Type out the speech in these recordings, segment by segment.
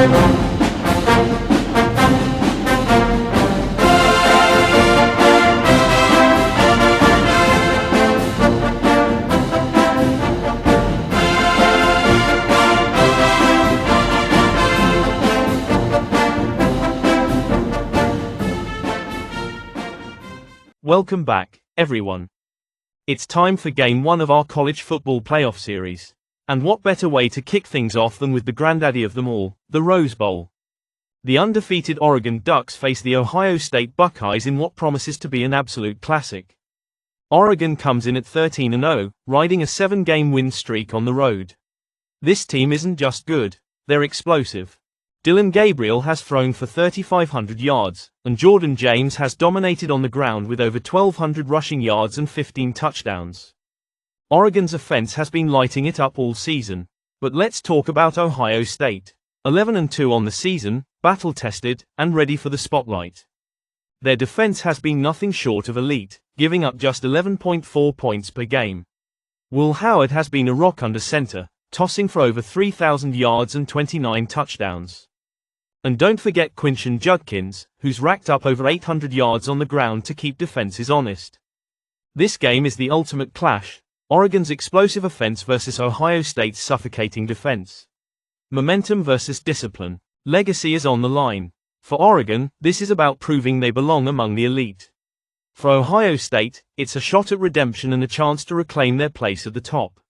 Welcome back, everyone. It's time for Game 1 of our college football playoff series. And what better way to kick things off than with the granddaddy of them all, the Rose Bowl. The undefeated Oregon Ducks face the Ohio State Buckeyes in what promises to be an absolute classic. Oregon comes in at 13-0, riding a 7-game win streak on the road. This team isn't just good, they're explosive. Dylan Gabriel has thrown for 3,500 yards, and Jordan James has dominated on the ground with over 1,200 rushing yards and 15 touchdowns. Oregon's offense has been lighting it up all season. But let's talk about Ohio State. 11-2 on the season, battle-tested, and ready for the spotlight. Their defense has been nothing short of elite, giving up just 11.4 points per game. Will Howard has been a rock under center, tossing for over 3,000 yards and 29 touchdowns. And don't forget Quinshon Judkins, who's racked up over 800 yards on the ground to keep defenses honest. This game is the ultimate clash, Oregon's explosive offense versus Ohio State's suffocating defense. Momentum versus discipline. Legacy is on the line. For Oregon, this is about proving they belong among the elite. For Ohio State, it's a shot at redemption and a chance to reclaim their place at the top.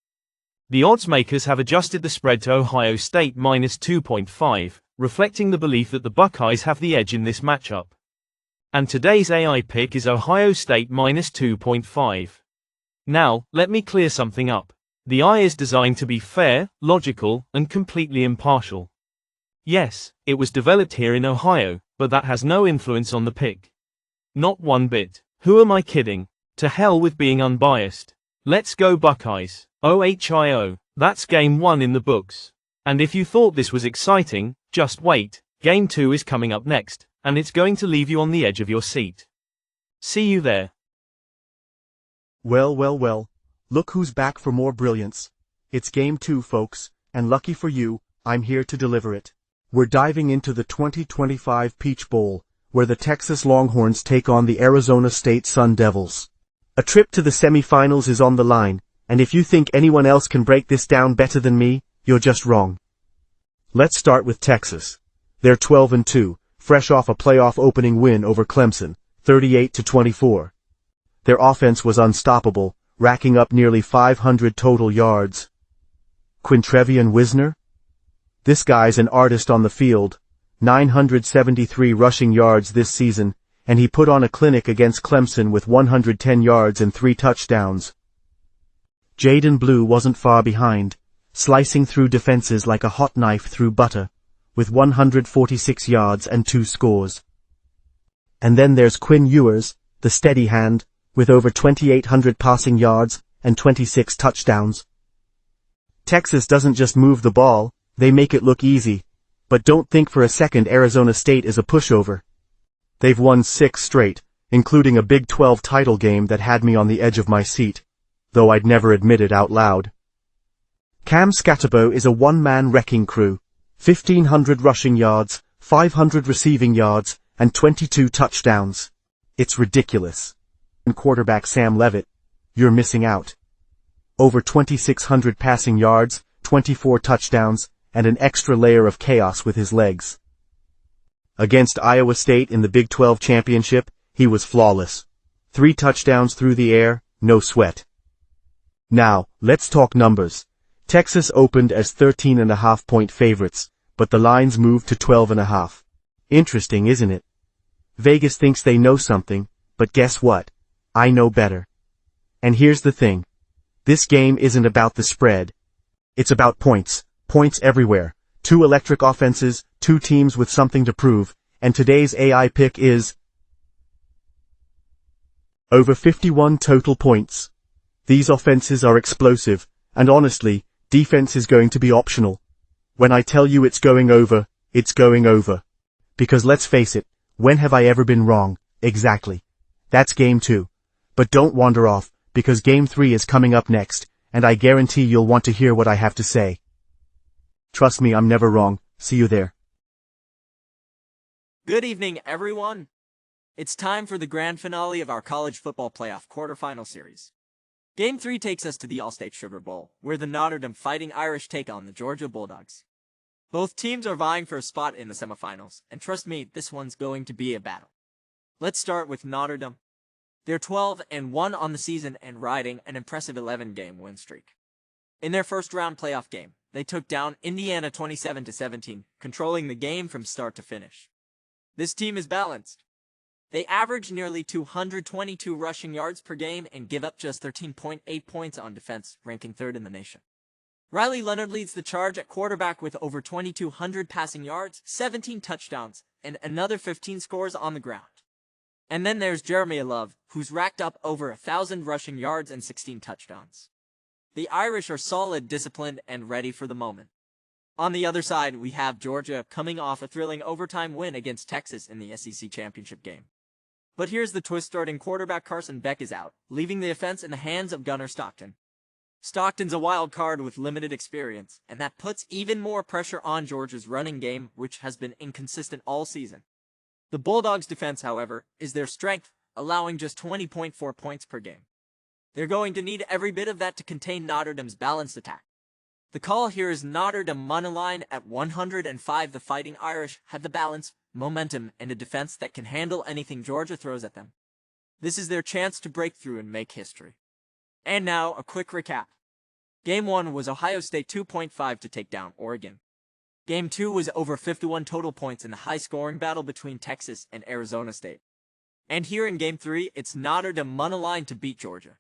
The odds makers have adjusted the spread to Ohio State minus 2.5, reflecting the belief that the Buckeyes have the edge in this matchup. And today's AI pick is Ohio State minus 2.5. Now, let me clear something up. The eye is designed to be fair, logical, and completely impartial. Yes, it was developed here in Ohio, but that has no influence on the pick. Not one bit. Who am I kidding? To hell with being unbiased. Let's go Buckeyes. OHIO. That's game 1 in the books. And if you thought this was exciting, just wait, game 2 is coming up next, and it's going to leave you on the edge of your seat. See you there. Well, look who's back for more brilliance. It's game 2, folks, and lucky for you, I'm here to deliver it. We're diving into the 2025 Peach Bowl, where the Texas Longhorns take on the Arizona State Sun Devils. A trip to the semifinals is on the line, and if you think anyone else can break this down better than me, you're just wrong. Let's start with Texas. They're 12-2, fresh off a playoff opening win over Clemson, 38-24. Their offense was unstoppable, racking up nearly 500 total yards. Quintrevion Wisner? This guy's an artist on the field, 973 rushing yards this season, and he put on a clinic against Clemson with 110 yards and 3 touchdowns. Jaden Blue wasn't far behind, slicing through defenses like a hot knife through butter, with 146 yards and 2 scores. And then there's Quinn Ewers, the steady hand, with over 2,800 passing yards and 26 touchdowns. Texas doesn't just move the ball, they make it look easy. But don't think for a second Arizona State is a pushover. They've won 6 straight, including a Big 12 title game that had me on the edge of my seat, though I'd never admit it out loud. Cam Scatterbo is a one-man wrecking crew, 1,500 rushing yards, 500 receiving yards, and 22 touchdowns. It's ridiculous. And quarterback Sam Leavitt, you're missing out. Over 2,600 passing yards, 24 touchdowns, and an extra layer of chaos with his legs. Against Iowa State in the Big 12 championship, he was flawless. 3 touchdowns through the air, no sweat. Now, let's talk numbers. Texas opened as 13.5-point favorites, but the lines moved to 12.5. Interesting, isn't it? Vegas thinks they know something, but guess what? I know better. And here's the thing. This game isn't about the spread. It's about points. Points everywhere. 2 electric offenses, 2 teams with something to prove, and today's AI pick is over 51 total points. These offenses are explosive, and honestly, defense is going to be optional. When I tell you it's going over, it's going over. Because let's face it, when have I ever been wrong? Exactly. That's game 2. But don't wander off, because game 3 is coming up next, and I guarantee you'll want to hear what I have to say. Trust me, I'm never wrong. See you there. Good evening, everyone. It's time for the grand finale of our college football playoff quarterfinal series. Game 3 takes us to the All-State Sugar Bowl, where the Notre Dame Fighting Irish take on the Georgia Bulldogs. Both teams are vying for a spot in the semifinals, and trust me, this one's going to be a battle. Let's start with Notre Dame. They're 12-1 on the season and riding an impressive 11-game win streak. In their first-round playoff game, they took down Indiana 27-17, controlling the game from start to finish. This team is balanced. They average nearly 222 rushing yards per game and give up just 13.8 points on defense, ranking third in the nation. Riley Leonard leads the charge at quarterback with over 2,200 passing yards, 17 touchdowns, and another 15 scores on the ground. And then there's Jeremy Love, who's racked up over 1,000 rushing yards and 16 touchdowns. The Irish are solid, disciplined, and ready for the moment. On the other side, we have Georgia coming off a thrilling overtime win against Texas in the SEC championship game. But here's the twist: starting quarterback Carson Beck is out, leaving the offense in the hands of Gunnar Stockton. Stockton's a wild card with limited experience, and that puts even more pressure on Georgia's running game, which has been inconsistent all season. The Bulldogs' defense, however, is their strength, allowing just 20.4 points per game. They're going to need every bit of that to contain Notre Dame's balanced attack. The call here is Notre Dame Moneyline at 105. The Fighting Irish have the balance, momentum, and a defense that can handle anything Georgia throws at them. This is their chance to break through and make history. And now, a quick recap. Game 1 was Ohio State 2.5 to take down Oregon. Game 2 was over 51 total points in the high-scoring battle between Texas and Arizona State. And here in Game 3, it's Notre Dame Moneyline to beat Georgia.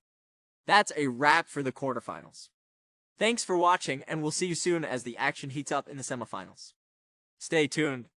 That's a wrap for the quarterfinals. Thanks for watching, and we'll see you soon as the action heats up in the semifinals. Stay tuned.